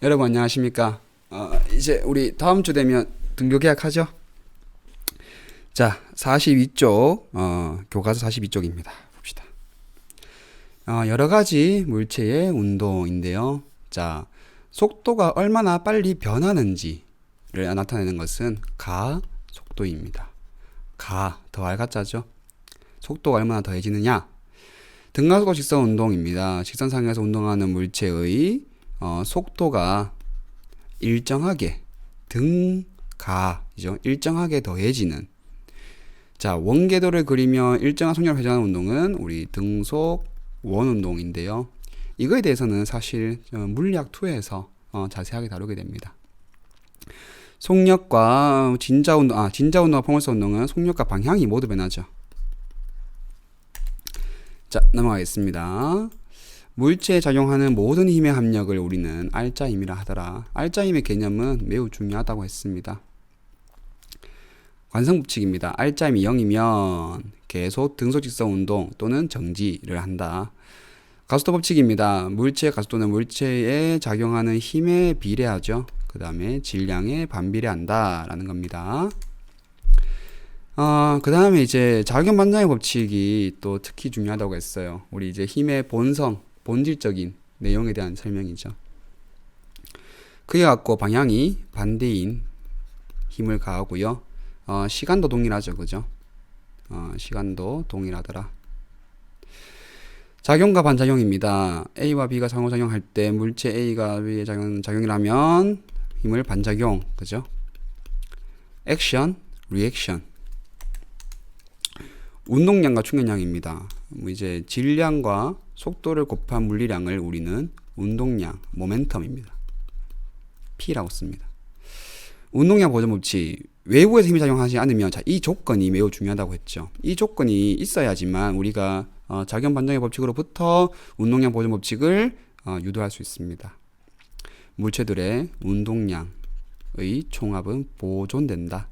여러분 안녕하십니까? 이제 우리 다음 주 되면 등교 계약하죠? 자, 42쪽 교과서 42쪽입니다. 봅시다. 여러 가지 물체의 운동인데요. 자, 속도가 얼마나 빨리 변하는지를 나타내는 것은 가속도입니다. 더할 가짜죠. 속도가 얼마나 더해지느냐? 등가속도 직선 운동입니다. 직선상에서 운동하는 물체의 속도가 일정하게 등가이죠. 일정하게 더해지는. 자, 원궤도를 그리며 일정한 속력을 회전하는 운동은 우리 등속 원운동인데요. 이거에 대해서는 사실 물리학 2에서 자세하게 다루게 됩니다. 속력과 진자 운동과 포물선 운동은 속력과 방향이 모두 변하죠. 자, 넘어가겠습니다. 물체에 작용하는 모든 힘의 합력을 우리는 알짜 힘이라 하더라. 알짜 힘의 개념은 매우 중요하다고 했습니다. 관성법칙입니다. 알짜 힘이 0이면 계속 등속 직선 운동 또는 정지를 한다. 가속도 법칙입니다. 물체의 가속도는 물체에 작용하는 힘에 비례하죠. 그 다음에 질량에 반비례한다 라는 겁니다. 그 다음에 이제 작용 반작용 법칙이 또 특히 중요하다고 했어요. 우리 이제 힘의 본질적인 내용에 대한 설명이죠. 그에 갖고 방향이 반대인 힘을 가하고요. 시간도 동일하죠. 그죠? 시간도 동일하더라. 작용과 반작용입니다. A와 B가 상호작용할 때 물체 A가 B의 작용이라면 힘을 반작용. 그죠? 액션, 리액션. 운동량과 충격량입니다. 이제 질량과 속도를 곱한 물리량을 우리는 운동량, 모멘텀입니다. P라고 씁니다. 운동량 보존 법칙. 외부에서 힘이 작용하지 않으면, 자, 이 조건이 매우 중요하다고 했죠. 이 조건이 있어야지만 우리가 작용 반작용 법칙으로부터 운동량 보존 법칙을 유도할 수 있습니다. 물체들의 운동량의 총합은 보존된다.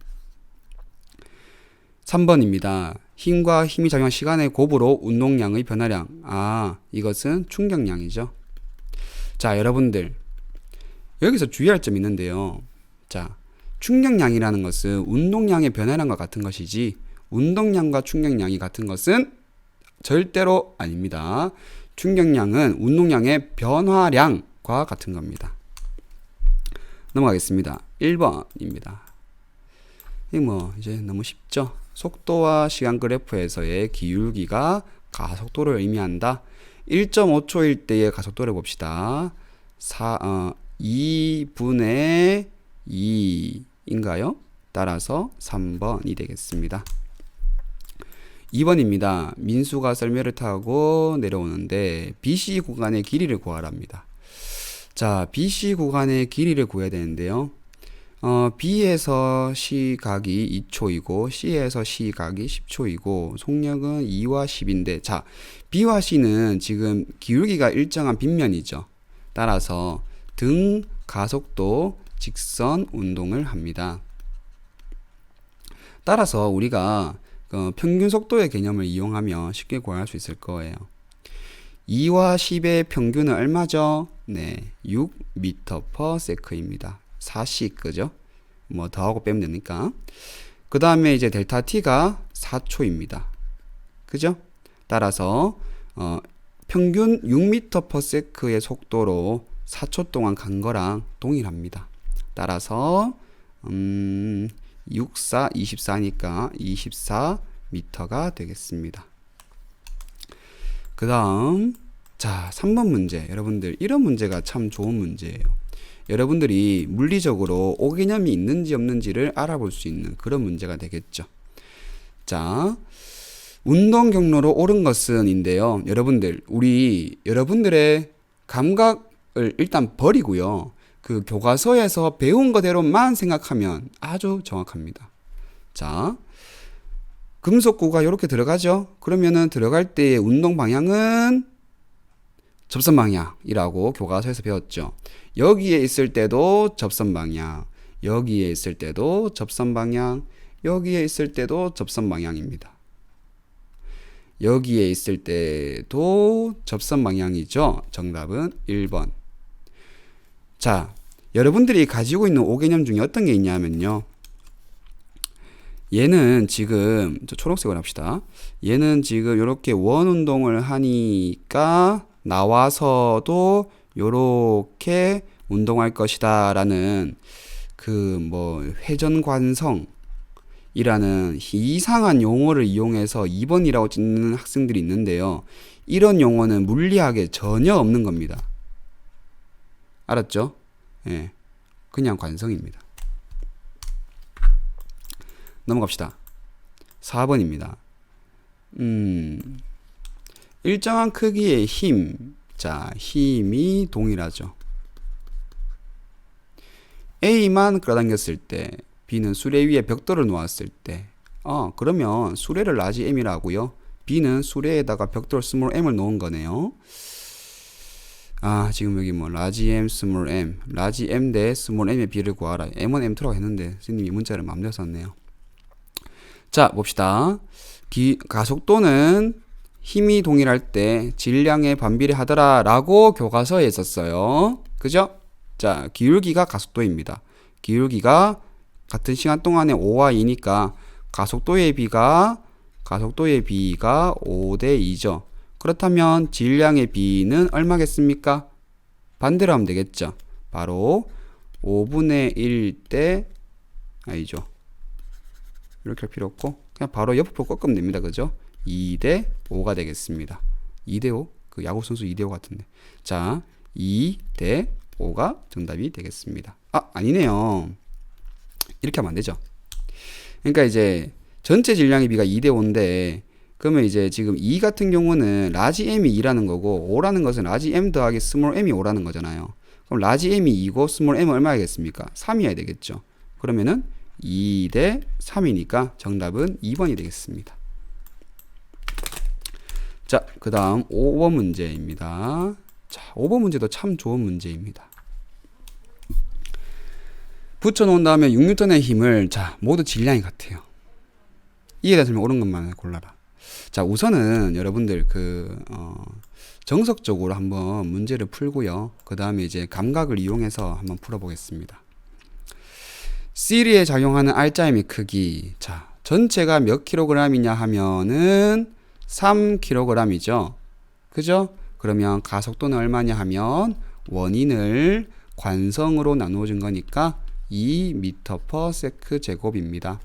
3번입니다. 힘과 힘이 작용한 시간의 곱으로 운동량의 변화량. 이것은 충격량이죠. 자, 여러분들 여기서 주의할 점이 있는데요. 자, 충격량이라는 것은 운동량의 변화량과 같은 것이지 운동량과 충격량이 같은 것은 절대로 아닙니다. 충격량은 운동량의 변화량과 같은 겁니다. 넘어가겠습니다. 1번입니다. 이제 너무 쉽죠? 속도와 시간 그래프에서의 기울기가 가속도를 의미한다. 1.5초일 때의 가속도를 봅시다. 2분의 2인가요? 따라서 3번이 되겠습니다. 2번입니다. 민수가 썰매를 타고 내려오는데 BC 구간의 길이를 구하랍니다. 자, BC 구간의 길이를 구해야 되는데요. B에서 C각이 2초이고 C에서 C각이 10초이고 속력은 2와 10인데, 자, B와 C는 지금 기울기가 일정한 빗면이죠. 따라서 등 가속도 직선 운동을 합니다. 따라서 우리가 평균 속도의 개념을 이용하면 쉽게 구할 수 있을 거예요. 2와 10의 평균은 얼마죠? 네, 6m/s입니다. 4씩, 그죠? 뭐 더하고 빼면 되니까. 그 다음에 이제 델타 t가 4초입니다. 그죠? 따라서 평균 6m/s의 속도로 4초 동안 간 거랑 동일합니다. 따라서 6, 4, 24니까 24m가 되겠습니다. 그 다음, 자, 3번 문제. 여러분들, 이런 문제가 참 좋은 문제예요. 여러분들이 물리적으로 오개념이 있는지 없는지를 알아볼 수 있는 그런 문제가 되겠죠. 자, 운동 경로로 옳은 것은 인데요. 여러분들, 여러분들의 감각을 일단 버리고요. 그 교과서에서 배운 거대로만 생각하면 아주 정확합니다. 자, 금속구가 이렇게 들어가죠. 그러면은 들어갈 때의 운동 방향은 접선 방향이라고 교과서에서 배웠죠. 여기에 있을 때도 접선 방향, 여기에 있을 때도 접선 방향, 여기에 있을 때도 접선 방향입니다. 여기에 있을 때도 접선 방향이죠. 정답은 1번. 자, 여러분들이 가지고 있는 5개념 중에 어떤 게 있냐면요. 얘는 지금 저 초록색으로 합시다. 얘는 지금 이렇게 원 운동을 하니까 나와서도 요렇게 운동할 것이다 라는 그 뭐 회전관성이라는 이상한 용어를 이용해서 2번이라고 찍는 학생들이 있는데요. 이런 용어는 물리학에 전혀 없는 겁니다. 알았죠? 예. 그냥 관성입니다. 넘어갑시다. 4번입니다. 일정한 크기의 힘. 자, 힘이 동일하죠. A만 끌어당겼을 때, B는 수레 위에 벽돌을 놓았을 때, 그러면 수레를 라지 M이라 하고요. B는 수레에다가 벽돌 스몰 m을 놓은 거네요. 지금 여기 뭐 라지 M, 스몰 m, 라지 M 대 스몰 m의 비를 구하라. M1, M2라고 했는데 선생님이 문자를 마음대로 썼네요. 자, 봅시다. 가속도는 힘이 동일할 때 질량에 반비례하더라 라고 교과서에 있었어요. 그죠? 자, 기울기가 가속도입니다. 기울기가 같은 시간 동안에 5와 2니까 가속도의 비가 5대 2죠. 그렇다면 질량의 비는 얼마겠습니까? 반대로 하면 되겠죠. 바로 5분의 1대 아니죠. 이렇게 할 필요 없고 그냥 바로 옆으로 꺾으면 됩니다. 그죠? 2대 5가 되겠습니다. 2대 5? 그 야구 선수 2대 5 같은데. 자, 2대 5가 정답이 되겠습니다. 아니네요. 이렇게 하면 안 되죠. 그러니까 이제 전체 질량의 비가 2대 5인데 그러면 이제 지금 2 같은 경우는 라지 m이 2라는 거고 5라는 것은 라지 m 더하기 스몰 m이 5라는 거잖아요. 그럼 라지 m이 2고 스몰 m은 얼마겠습니까? 3이어야 되겠죠. 그러면은 2대 3이니까 정답은 2번이 되겠습니다. 자, 그 다음 5번 문제입니다. 자, 5번 문제도 참 좋은 문제입니다. 붙여놓은 다음에 6N의 힘을 모두 질량이 같아요. 이에 대해서 옳은 것만 골라라. 자, 우선은 여러분들 정석적으로 한번 문제를 풀고요. 그 다음에 이제 감각을 이용해서 한번 풀어보겠습니다. C리에 작용하는 R자임의 크기. 자, 전체가 몇 킬로그램이냐 하면은 3kg이죠. 그죠? 그러면 가속도는 얼마냐 하면 원인을 관성으로 나누어 준 거니까 2m/s 제곱입니다.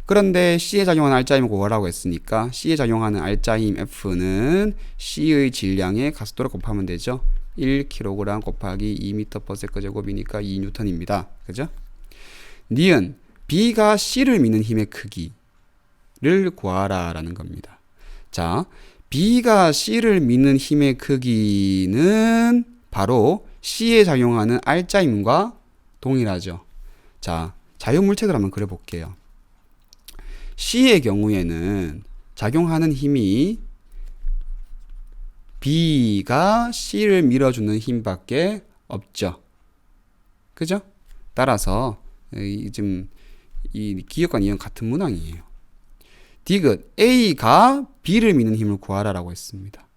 그런데 C에 작용하는 R자임을 구하라고 했으니까 C에 작용하는 R자임 F는 C의 질량의 가속도를 곱하면 되죠. 1kg 곱하기 2m/s 제곱이니까 2N입니다. 그죠? 니은 B가 C를 미는 힘의 크기를 구하라 라는 겁니다. 자, B가 C를 미는 힘의 크기는 바로 C에 작용하는 R자임과 동일하죠. 자, 자유물체들 한번 그려볼게요. C의 경우에는 작용하는 힘이 B가 C를 밀어주는 힘밖에 없죠. 그죠? 따라서 지금 이 기역과 이역 같은 문항이에요. 디귿 A가 B를 미는 힘을 구하라라고 했습니다.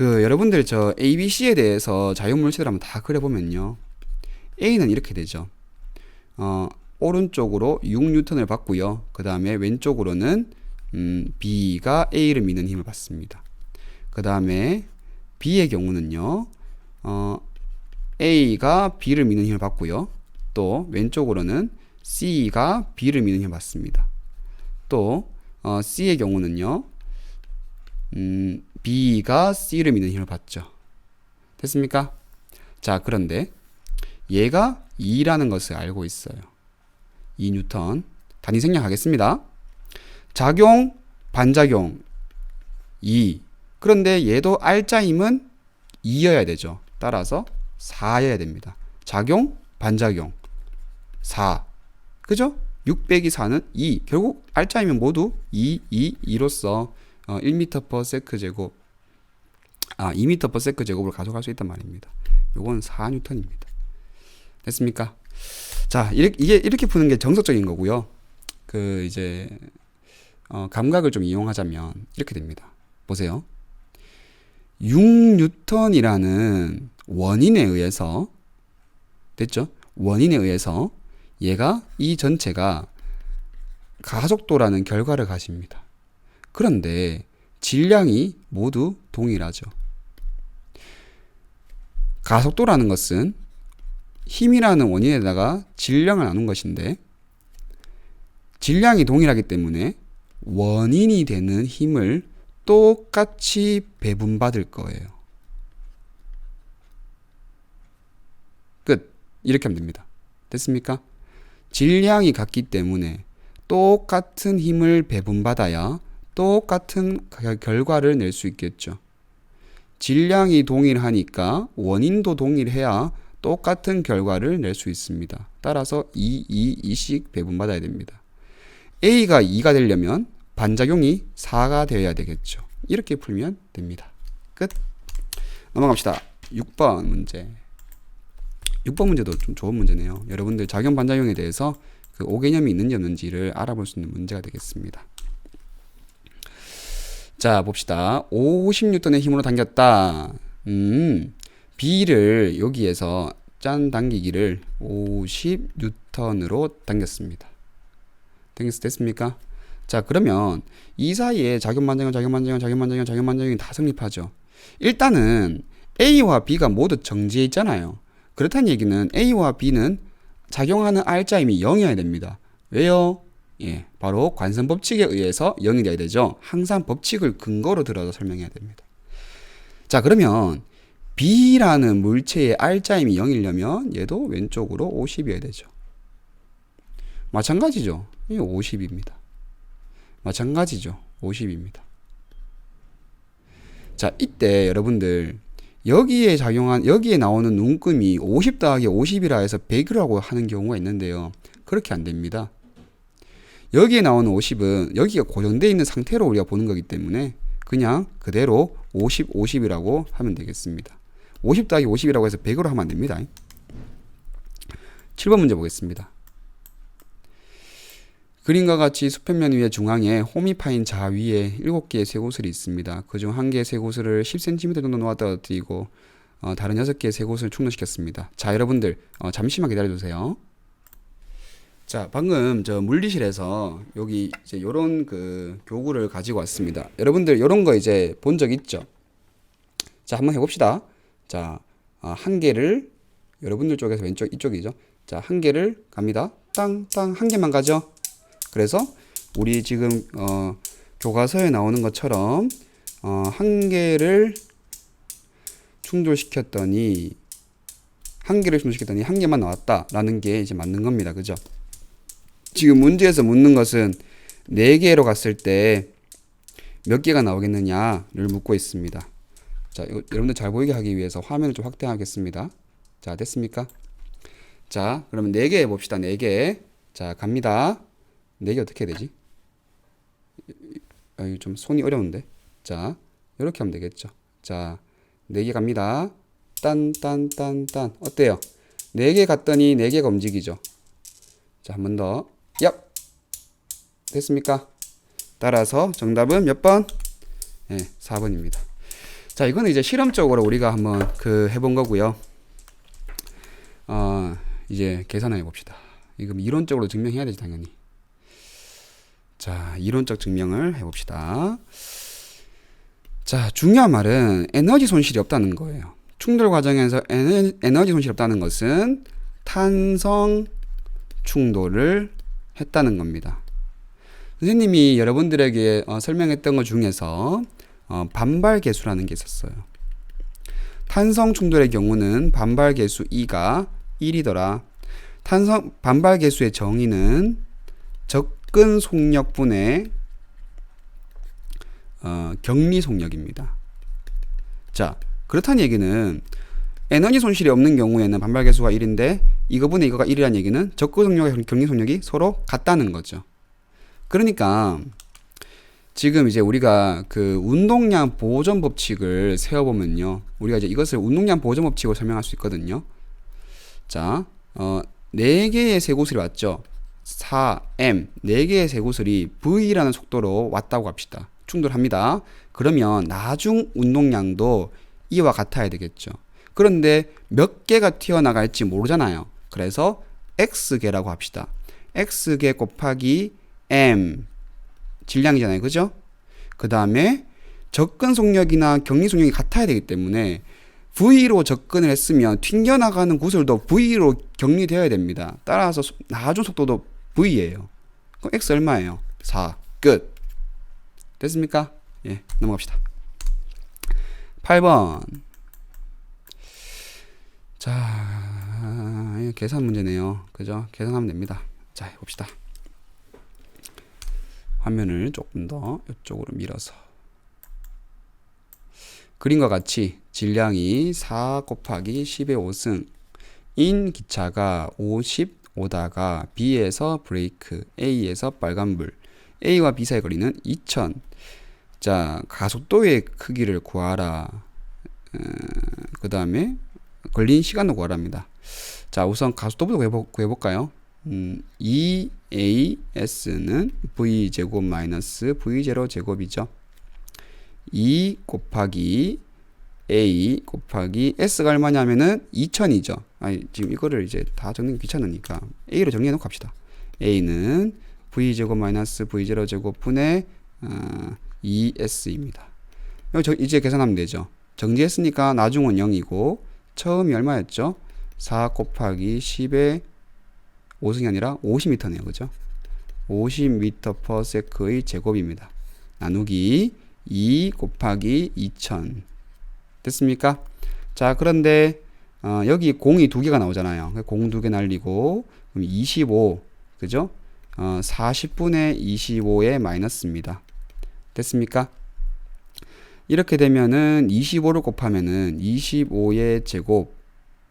여러분들 저 A, B, C에 대해서 자유물체들 한번 다 그려보면요. A는 이렇게 되죠. 오른쪽으로 6N을 받고요. 그 다음에 왼쪽으로는 B가 A를 미는 힘을 받습니다. 그 다음에 B의 경우는요. A가 B를 미는 힘을 받고요. 또 왼쪽으로는 C가 B를 미는 힘을 받습니다. 또 C의 경우는요. B가 C를 미는 힘을 받죠. 됐습니까? 자, 그런데 얘가 2라는 것을 알고 있어요. 2N. 단위 생략하겠습니다. 작용, 반작용 2. 그런데 얘도 R자임은 2여야 되죠. 따라서 4여야 됩니다. 작용, 반작용 4. 그죠? 6 빼기 4는 2. 결국 R자임은 모두 2, 2, 2로서 1m/s 제곱 2m/s 제곱을 가져갈 수 있단 말입니다. 요건 4N입니다. 됐습니까? 자, 이렇게 푸는 게 정석적인 거고요. 이제 감각을 좀 이용하자면 이렇게 됩니다. 보세요. 6N이라는 원인에 의해서 됐죠? 원인에 의해서 얘가 이 전체가 가속도라는 결과를 가집니다. 그런데 질량이 모두 동일하죠. 가속도라는 것은 힘이라는 원인에다가 질량을 나눈 것인데 질량이 동일하기 때문에 원인이 되는 힘을 똑같이 배분받을 거예요. 끝. 이렇게 하면 됩니다. 됐습니까? 질량이 같기 때문에 똑같은 힘을 배분받아야 똑같은 결과를 낼 수 있겠죠. 질량이 동일하니까 원인도 동일해야 똑같은 결과를 낼 수 있습니다. 따라서 2씩 배분받아야 됩니다. A가 2가 되려면 반작용이 4가 되어야 되겠죠. 이렇게 풀면 됩니다. 끝. 넘어갑시다. 6번 문제. 6번 문제도 좀 좋은 문제네요. 여러분들 작용 반작용에 대해서 그 오개념이 있는지 없는지를 알아볼 수 있는 문제가 되겠습니다. 자, 봅시다. 50N의 힘으로 당겼다. B를 여기에서 짠 당기기를 50N으로 당겼습니다. 됐습니까? 자, 그러면 이 사이에 작용 반작용이 다 성립하죠. 일단은 A와 B가 모두 정지해 있잖아요. 그렇다는 얘기는 A와 B는 작용하는 R자임이 0이어야 됩니다. 왜요? 예, 바로 관성 법칙에 의해서 0이 돼야 되죠. 항상 법칙을 근거로 들어서 설명해야 됩니다. 자, 그러면 B라는 물체의 R자임이 0이려면 얘도 왼쪽으로 50이어야 되죠. 마찬가지죠. 이 50입니다. 마찬가지죠. 50입니다. 자, 이때 여러분들 여기에 나오는 눈금이 50 더하기 50이라 해서 100이라고 하는 경우가 있는데요. 그렇게 안 됩니다. 여기에 나오는 50은 여기가 고정되어 있는 상태로 우리가 보는 거기 때문에 그냥 그대로 50, 50이라고 하면 되겠습니다. 50 더하기 50이라고 해서 100으로 하면 안 됩니다. 7번 문제 보겠습니다. 그림과 같이 수평면 위에 중앙에 홈이 파인 자 위에 7개의 쇠구슬이 있습니다. 그중 1개의 쇠구슬을 10cm 정도 놓았다 떨어뜨리고 다른 6개의 쇠구슬을 충돌시켰습니다. 자, 여러분들 잠시만 기다려주세요. 자, 방금 저 물리실에서 여기 이제 요런 그 교구를 가지고 왔습니다. 여러분들 요런 거 이제 본 적 있죠? 자, 한번 해봅시다. 자, 1개를 여러분들 쪽에서 왼쪽 이쪽이죠? 자, 1개를 갑니다. 땅땅 1개만 가죠? 그래서 우리 지금 교과서에 나오는 것처럼 1개를 충돌시켰더니 1개만 나왔다라는 게 이제 맞는 겁니다. 그죠? 지금 문제에서 묻는 것은 4개로 갔을 때 몇 개가 나오겠느냐를 묻고 있습니다. 자, 이거 여러분들 잘 보이게 하기 위해서 화면을 좀 확대하겠습니다. 자, 됐습니까? 자, 그러면 4개 해봅시다. 4개. 자, 갑니다. 4개 어떻게 해야 되지? 이거 좀 손이 어려운데. 자, 이렇게 하면 되겠죠. 자, 4개 갑니다. 딴. 어때요? 4개 갔더니 4개가 움직이죠. 자, 한 번 더. 얍! 됐습니까? 따라서 정답은 몇 번? 네, 4번입니다. 자, 이거는 이제 실험적으로 우리가 한번 해본 거고요. 이제 계산해 봅시다. 이거 이론적으로 증명해야 되지, 당연히. 자, 이론적 증명을 해봅시다. 자, 중요한 말은 에너지 손실이 없다는 거예요. 충돌 과정에서 에너지 손실이 없다는 것은 탄성 충돌을 했다는 겁니다. 선생님이 여러분들에게 설명했던 것 중에서 반발 계수라는 게 있었어요. 탄성 충돌의 경우는 반발 계수 E가 1이더라. 반발 계수의 정의는 접근 속력분의 격리 속력입니다. 자, 그렇다는 얘기는 에너지 손실이 없는 경우에는 반발 계수가 1인데 이거분의 이거가 1이라는 얘기는 접근 속력과 격리 속력이 서로 같다는 거죠. 그러니까 지금 이제 우리가 그 운동량 보존 법칙을 세워보면요, 우리가 이제 이것을 운동량 보존 법칙으로 설명할 수 있거든요. 자, 4개의 쇠구슬이 왔죠. 4m 4개의 쇠구슬이 V라는 속도로 왔다고 합시다. 충돌합니다. 그러면 나중 운동량도 이와 같아야 되겠죠. 그런데 몇 개가 튀어나갈지 모르잖아요. 그래서 x개라고 합시다. x개 곱하기 m 질량이잖아요. 그죠? 그 다음에 접근 속력이나 격리 속력이 같아야 되기 때문에 V로 접근을 했으면 튕겨나가는 구슬도 V로 격리되어야 됩니다. 따라서 나중 속도도 V예요. 그럼 X 얼마예요? 4. 끝. 됐습니까? 예, 넘어갑시다. 8번. 자, 계산 문제네요. 그죠? 계산하면 됩니다. 자, 해봅시다. 화면을 조금 더 이쪽으로 밀어서. 그림과 같이 질량이 4 곱하기 10의 5승 인 기차가 50 오다가 B에서 브레이크, A에서 빨간불, A와 B 사이 거리는 2000. 자, 가속도의 크기를 구하라. 그 다음에 걸린 시간도 구하랍니다. 자, 우선 가속도부터 구해볼까요? EAS는 V제곱 마이너스 V0 제곱이죠. 2 곱하기 A 곱하기 S가 얼마냐면은 2000이죠. 아니, 지금 이거를 이제 다 적는 게 귀찮으니까 A로 정리해 놓고 합시다. A는 V제곱 마이너스 V0 제곱 분의 2S입니다. 이제 계산하면 되죠. 정지했으니까 나중은 0이고 처음이 얼마였죠? 4 곱하기 10의 5승이 아니라 50m네요. 그죠? 50m/s의 제곱입니다. 나누기 2 곱하기 2000 됐습니까? 자, 그런데 여기 공이 2개가 나오잖아요. 공 2개 날리고 그럼 25 그죠? 40분의 25의 마이너스입니다. 됐습니까? 이렇게 되면은 25를 곱하면은 25의 제곱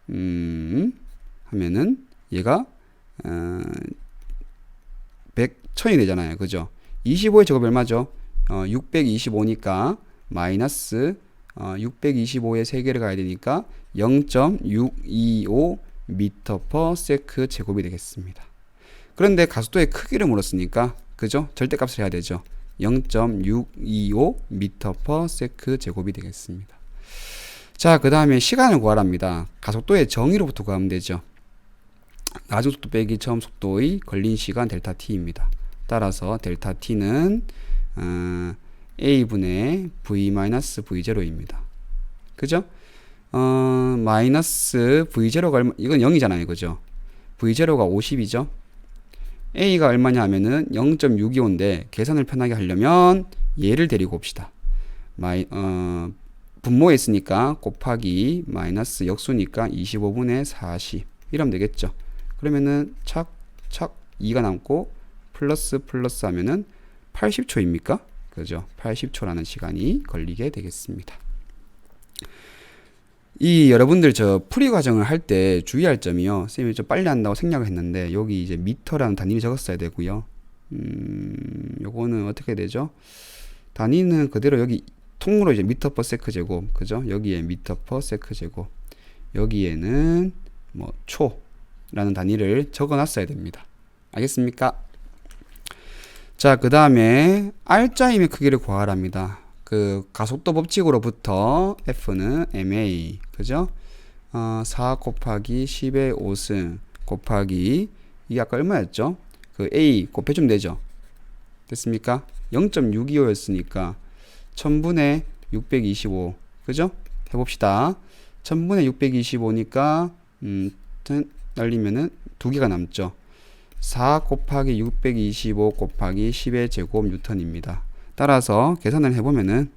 하면은 얘가 1000이 되잖아요. 그죠? 25의 제곱이 얼마죠? 625니까 마이너스 625에 3개를 가야 되니까 0.625m/s 제곱이 되겠습니다. 그런데 가속도의 크기를 물었으니까 그죠? 절대값을 해야 되죠. 0.625m/s 제곱이 되겠습니다. 자, 그 다음에 시간을 구하랍니다. 가속도의 정의로부터 구하면 되죠. 나중 속도 빼기 처음 속도의 걸린 시간 델타 t입니다. 따라서 델타 t는 A분의 V-V0입니다. 그죠? 마이너스 V0가 얼마, 이건 0이잖아요. 그죠? V0가 50이죠? A가 얼마냐 하면은 0.625인데 계산을 편하게 하려면 얘를 데리고 옵시다. 분모에 있으니까 곱하기 마이너스 역수니까 25분의 40 이러면 되겠죠. 그러면은 착착 2가 남고 플러스 하면은 80초입니까? 그죠? 80초라는 시간이 걸리게 되겠습니다. 이 여러분들 저 풀이 과정을 할 때 주의할 점이요. 쌤이 좀 빨리 한다고 생략을 했는데 여기 이제 미터라는 단위를 적었어야 되고요. 요거는 어떻게 되죠? 단위는 그대로 여기 통으로 이제 미터/세크 제곱, 그죠? 여기에 미터/세크 제곱, 여기에는 뭐 초라는 단위를 적어놨어야 됩니다. 알겠습니까? 자, 그 다음에 R자임의 크기를 구하랍니다. 그 가속도 법칙으로부터 F는 ma, 그죠? 4 곱하기 10의 5승 곱하기 이게 아까 얼마였죠? 그 A 곱해주면 되죠? 됐습니까? 0.625였으니까 1000분의 625 그죠? 해봅시다. 1000분의 625니까 날리면은 2개가 남죠. 4 곱하기 625 곱하기 10의 제곱 뉴턴입니다. 따라서 계산을 해보면은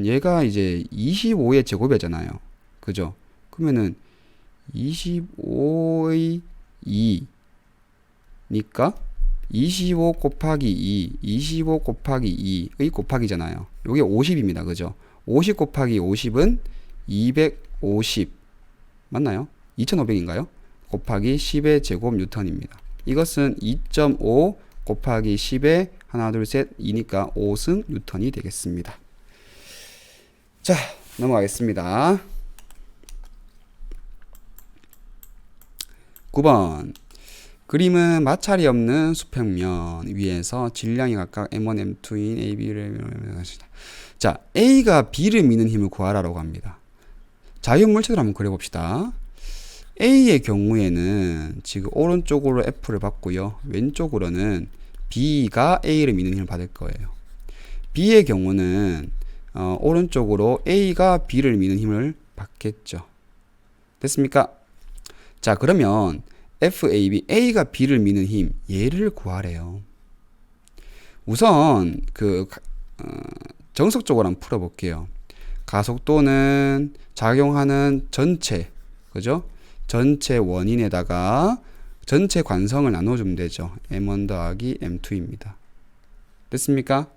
얘가 이제 25의 제곱이잖아요. 그죠? 그러면은 25의 2니까 25 곱하기 25 곱하기 2의 곱하기잖아요. 요게 50입니다. 그죠? 50 곱하기 50은 250 맞나요? 2500인가요? 곱하기 10의 제곱 뉴턴입니다. 이것은 2.5 곱하기 10의 하나 둘 셋 2니까 5승 뉴턴이 되겠습니다. 자, 넘어가겠습니다. 9번 그림은 마찰이 없는 수평면 위에서 질량이 각각 M1, M2인 A, B를 자, A가 B를 미는 힘을 구하라고 합니다. 자유물체로 한번 그려봅시다. A의 경우에는 지금 오른쪽으로 F를 받고요. 왼쪽으로는 B가 A를 미는 힘을 받을 거예요. B의 경우는 오른쪽으로 A가 B를 미는 힘을 받겠죠. 됐습니까? 자, 그러면 FAB, A가 B를 미는 힘, 얘를 구하래요. 우선 정석적으로 한번 풀어볼게요. 가속도는 작용하는 전체, 그죠? 전체 원인에다가 전체 관성을 나눠주면 되죠. M1 더하기 M2입니다. 됐습니까?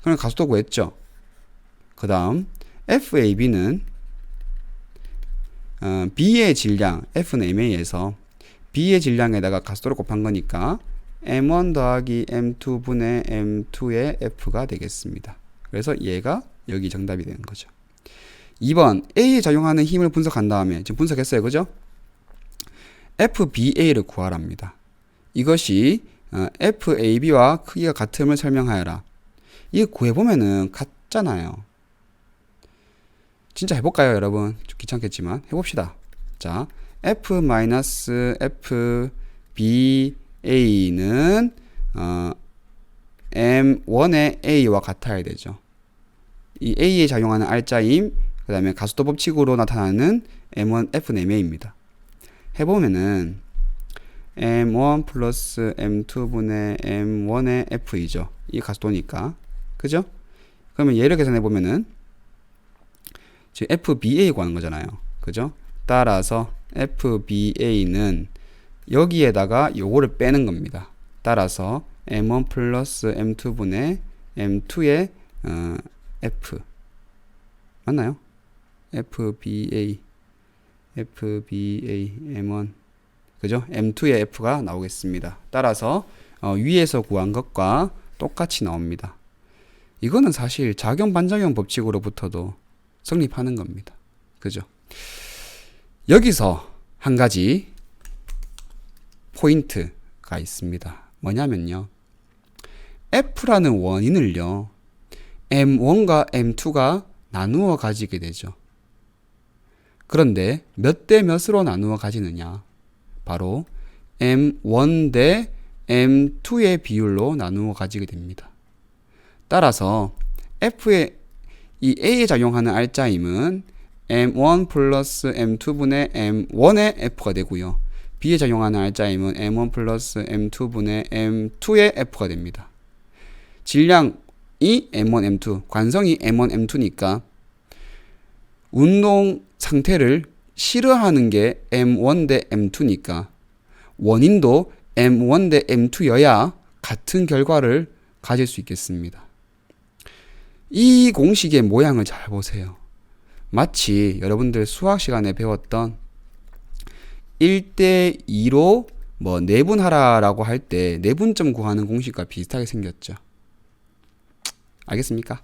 그럼 가속도 구했죠? 그 다음 FAB는 B의 질량, F는 MA에서 B의 질량에다가 가속도를 곱한 거니까 M1 더하기 M2분의 M2의 F가 되겠습니다. 그래서 얘가 여기 정답이 되는 거죠. 2번 A에 작용하는 힘을 분석한 다음에 지금 분석했어요. 그죠? FBA를 구하랍니다. 이것이 FAB와 크기가 같음을 설명하여라. 이거 구해보면은 같잖아요. 진짜 해볼까요, 여러분? 좀 귀찮겠지만 해봅시다. 자, F-FBA는 M1의 A와 같아야 되죠. 이 A에 작용하는 R자임, 그 다음에 가속도 법칙으로 나타나는 M1, F는 MA입니다. 해보면은 M1 플러스 M2분의 M1의 F이죠. 이 가속도니까. 그죠? 그러면 얘를 계산해보면은 지금 FBA 구하는 거잖아요. 그죠? 따라서 FBA는 여기에다가 요거를 빼는 겁니다. 따라서 M1 플러스 M2분의 M2의 F 맞나요? FBA M1 그죠? M2의 F가 나오겠습니다. 따라서 위에서 구한 것과 똑같이 나옵니다. 이거는 사실 작용 반작용 법칙으로부터도 성립하는 겁니다. 그죠? 여기서 한 가지 포인트가 있습니다. 뭐냐면요. F라는 원인을요. M1과 M2가 나누어 가지게 되죠. 그런데 몇 대 몇으로 나누어 가지느냐? 바로 M1 대 M2의 비율로 나누어 가지게 됩니다. 따라서 F의 이 A에 작용하는 R자임은 M1 플러스 M2분의 M1의 F가 되고요. B에 작용하는 R자임은 M1 플러스 M2분의 M2의 F가 됩니다. 질량이 M1, M2, 관성이 M1, M2니까 운동 상태를 싫어하는 게 M1 대 M2니까 원인도 M1 대 M2여야 같은 결과를 가질 수 있겠습니다. 이 공식의 모양을 잘 보세요. 마치 여러분들 수학 시간에 배웠던 1대2로 뭐 내분하라라고 할 때 내분점 구하는 공식과 비슷하게 생겼죠. 알겠습니까?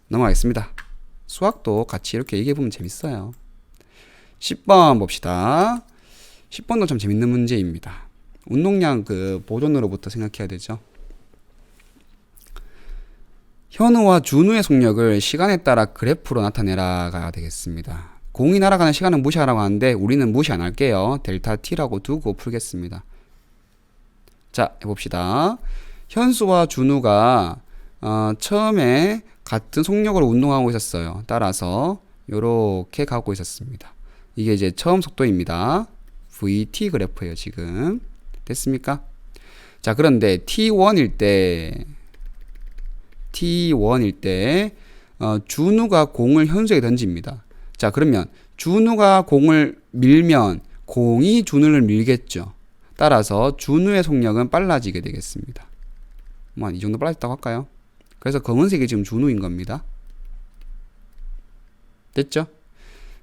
넘어가겠습니다. 수학도 같이 이렇게 얘기해보면 재밌어요. 10번 봅시다. 10번도 참 재밌는 문제입니다. 운동량 보존으로부터 생각해야 되죠. 현우와 준우의 속력을 시간에 따라 그래프로 나타내라가 되겠습니다. 공이 날아가는 시간은 무시하라고 하는데 우리는 무시 안 할게요. 델타 t라고 두고 풀겠습니다. 자, 해봅시다. 현수와 준우가 처음에 같은 속력으로 운동하고 있었어요. 따라서 요렇게 가고 있었습니다. 이게 이제 처음 속도입니다. VT 그래프예요, 지금. 됐습니까? 자, 그런데 T1일 때 준우가 공을 현수에게 던집니다. 자, 그러면 준우가 공을 밀면 공이 준우를 밀겠죠. 따라서 준우의 속력은 빨라지게 되겠습니다. 뭐 이 정도 빨라졌다고 할까요? 그래서 검은색이 지금 준우인 겁니다. 됐죠?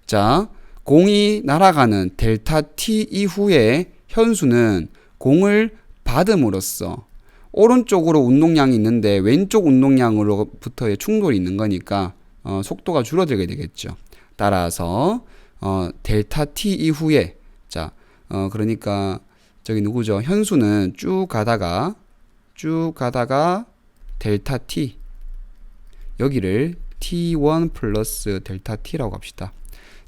자, 공이 날아가는 델타 t 이후에 현수는 공을 받음으로써 오른쪽으로 운동량이 있는데 왼쪽 운동량으로부터의 충돌이 있는 거니까 속도가 줄어들게 되겠죠. 따라서 델타 t 이후에 그러니까 저기 누구죠? 현수는 쭉 가다가 델타 t, 여기를 t1 플러스 델타 t라고 합시다.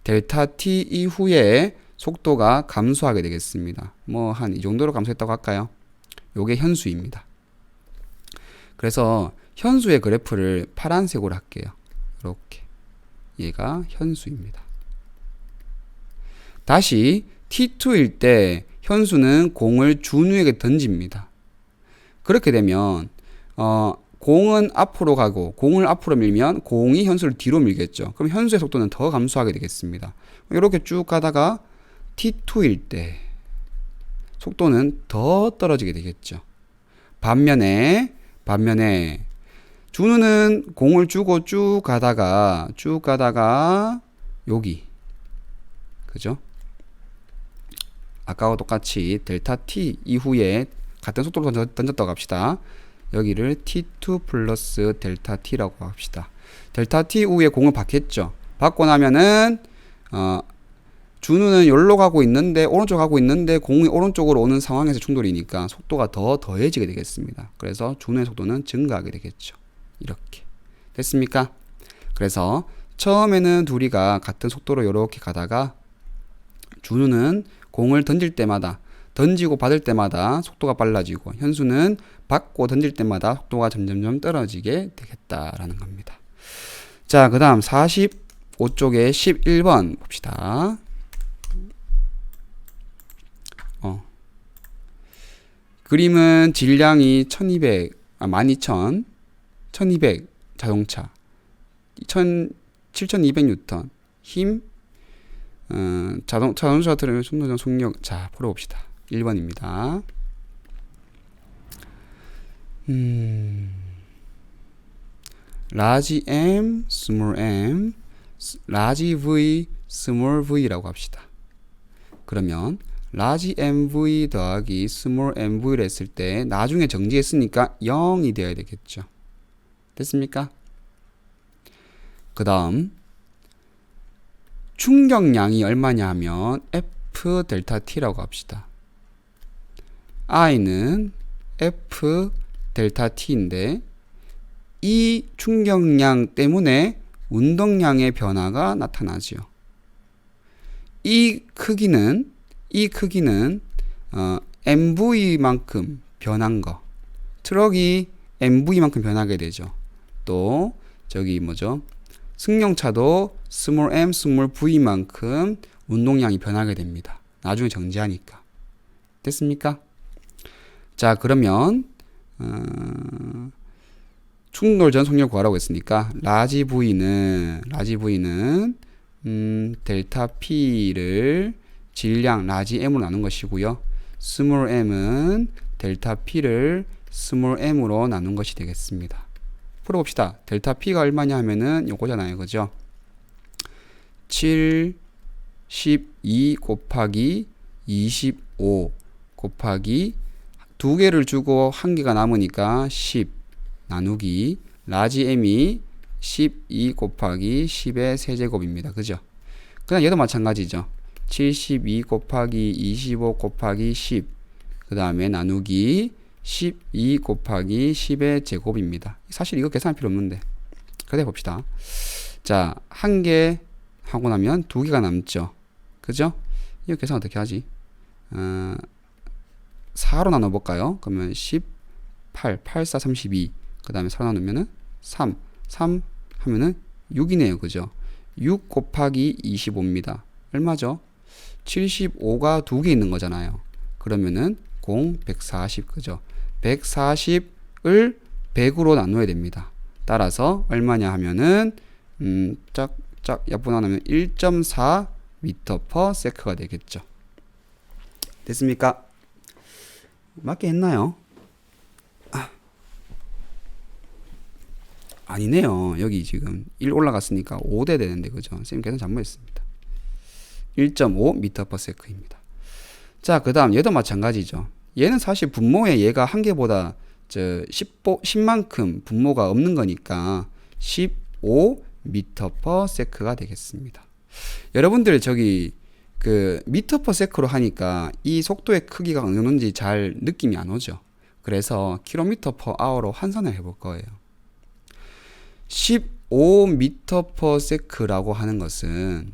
델타 t 이후에 속도가 감소하게 되겠습니다. 뭐 한 이 정도로 감소했다고 할까요? 요게 현수입니다. 그래서 현수의 그래프를 파란색으로 할게요. 이렇게. 얘가 현수입니다. 다시 t2일 때 현수는 공을 준우에게 던집니다. 그렇게 되면 공은 앞으로 가고 공을 앞으로 밀면 공이 현수를 뒤로 밀겠죠. 그럼 현수의 속도는 더 감소하게 되겠습니다. 이렇게 쭉 가다가 t2일 때 속도는 더 떨어지게 되겠죠. 반면에 준우는 공을 주고 쭉 가다가 여기, 그죠? 아까와 똑같이 델타 t 이후에 같은 속도로 던졌다고 합시다. 여기를 t2 플러스 델타 t라고 합시다. 델타 t 이후에 공을 받겠죠. 받고 나면은 준우는 여기로 가고 있는데, 오른쪽 가고 있는데 공이 오른쪽으로 오는 상황에서 충돌이니까 속도가 더 더해지게 되겠습니다. 그래서 준우의 속도는 증가하게 되겠죠. 이렇게 됐습니까? 그래서 처음에는 둘이가 같은 속도로 이렇게 가다가 준우는 공을 던질 때마다, 던지고 받을 때마다 속도가 빨라지고, 현수는 받고 던질 때마다 속도가 점점점 떨어지게 되겠다라는 겁니다. 자, 그 다음 45쪽에 11번 봅시다. 그림은 질량이 1200 자동차 7200N, 힘 자동차 트랙 속도전 속력. 자, 풀어봅시다. 1번입니다. 라지 m, 스몰 m, 라지 v, 스몰 v라고 합시다. 그러면 라지 mv 더하기 스몰 mv를 했을 때 나중에 정지했으니까 0이 되어야 되겠죠. 됐습니까? 그 다음 충격량이 얼마냐 하면 F 델타 T라고 합시다. I는 F 델타 T인데 이 충격량 때문에 운동량의 변화가 나타나죠. 이 크기는 MV만큼 변한 거. 트럭이 MV만큼 변하게 되죠. 또 저기 뭐죠? 승용차도 스몰 m, 스몰 v만큼 운동량이 변하게 됩니다. 나중에 정지하니까. 됐습니까? 자, 그러면 충돌 전 속력 구하라고 했으니까 라지 v는 델타 p를 질량 라지 m으로 나눈 것이고요. 스몰 m은 델타 p를 스몰 m으로 나눈 것이 되겠습니다. 풀어봅시다. 델타 P가 얼마냐 하면은 요거잖아요. 그죠? 7, 12 곱하기 25 곱하기 두 개를 주고 한 개가 남으니까 10 나누기 라지 M이 12 곱하기 10의 세제곱입니다. 그죠? 그냥 얘도 마찬가지죠. 72 곱하기 25 곱하기 10 그 다음에 나누기 12 곱하기 10의 제곱입니다. 사실 이거 계산할 필요 없는데. 그래 봅시다. 자, 한 개 하고 나면 두 개가 남죠. 그죠? 이거 계산 어떻게 하지? 4로 나눠볼까요? 그러면 18, 8, 4, 32. 그 다음에 4로 나누면은 3 하면은 6이네요. 그죠? 6 곱하기 25입니다. 얼마죠? 75가 두 개 있는 거잖아요. 그러면은 140. 그죠? 140을 100으로 나눠야 됩니다. 따라서 얼마냐 하면은 짝짝 약분하면 1.4 미터 퍼 세크가 되겠죠. 됐습니까? 맞게 했나요? 아니네요. 여기 지금 1 올라갔으니까 5대 되는데 그죠? 선생님 계산 잘못했습니다. 1.5 미터 퍼 세크입니다. 자, 그 다음 얘도 마찬가지죠. 얘는 사실 분모에 얘가 한 개보다 10만큼 분모가 없는 거니까 15 미터 퍼 세크가 되겠습니다. 여러분들 저기 그 미터 퍼 세크로 하니까 이 속도의 크기가 어느 정도인지 잘 느낌이 안 오죠. 그래서 킬로미터 퍼 아워로 환산을 해볼 거예요. 15미터 퍼 세크라고 하는 것은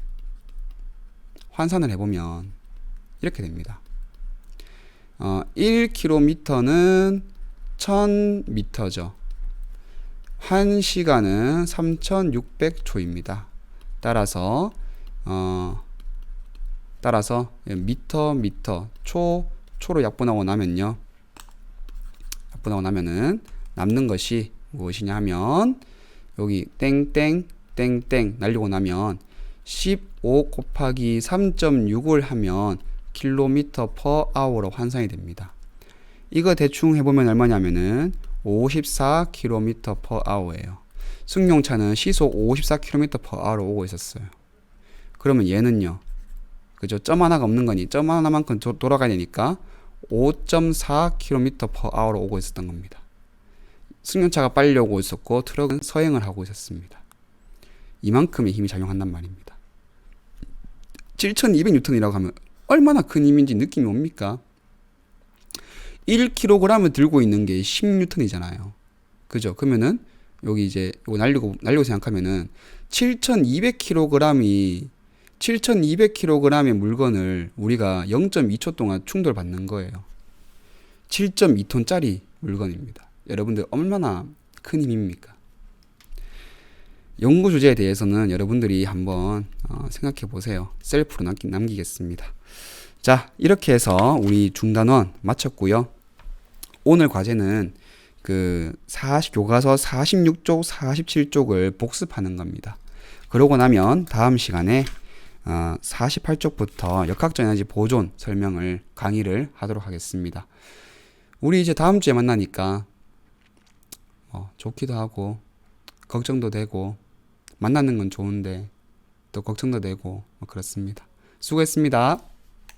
환산을 해보면 이렇게 됩니다. 1km는 1000m죠. 1시간은 3600초입니다. 따라서 미터, 초로 약분하고 나면요. 약분하고 나면은 남는 것이 무엇이냐 하면 여기 땡땡 날리고 나면 15 곱하기 3.6을 하면 킬로미터 퍼 아워로 환산이 됩니다. 이거 대충 해보면 얼마냐면은 54km per hour예요. 승용차는 시속 54km per hour로 오고 있었어요. 그러면 얘는요, 그죠? 점 하나가 없는 거니 점 하나만큼 돌아가야 되니까 5.4km per hour로 오고 있었던 겁니다. 승용차가 빨리 오고 있었고 트럭은 서행을 하고 있었습니다. 이만큼의 힘이 작용한단 말입니다. 7200N이라고 하면 얼마나 큰 힘인지 느낌이 옵니까? 1kg을 들고 있는 게 10N이잖아요. 그죠? 그러면은 여기 이제 이거 날리고 생각하면은 7200kg의 물건을 우리가 0.2초 동안 충돌받는 거예요. 7.2톤짜리 물건입니다. 여러분들 얼마나 큰 힘입니까? 연구 주제에 대해서는 여러분들이 한번 생각해 보세요. 셀프로 남기겠습니다. 자, 이렇게 해서 우리 중단원 마쳤고요. 오늘 과제는 그 교과서 46쪽, 47쪽을 복습하는 겁니다. 그러고 나면 다음 시간에 48쪽부터 역학적 에너지 보존 설명을 강의를 하도록 하겠습니다. 우리 이제 다음 주에 만나니까 좋기도 하고 걱정도 되고 만나는 건 좋은데 또 걱정도 되고 그렇습니다. 수고했습니다.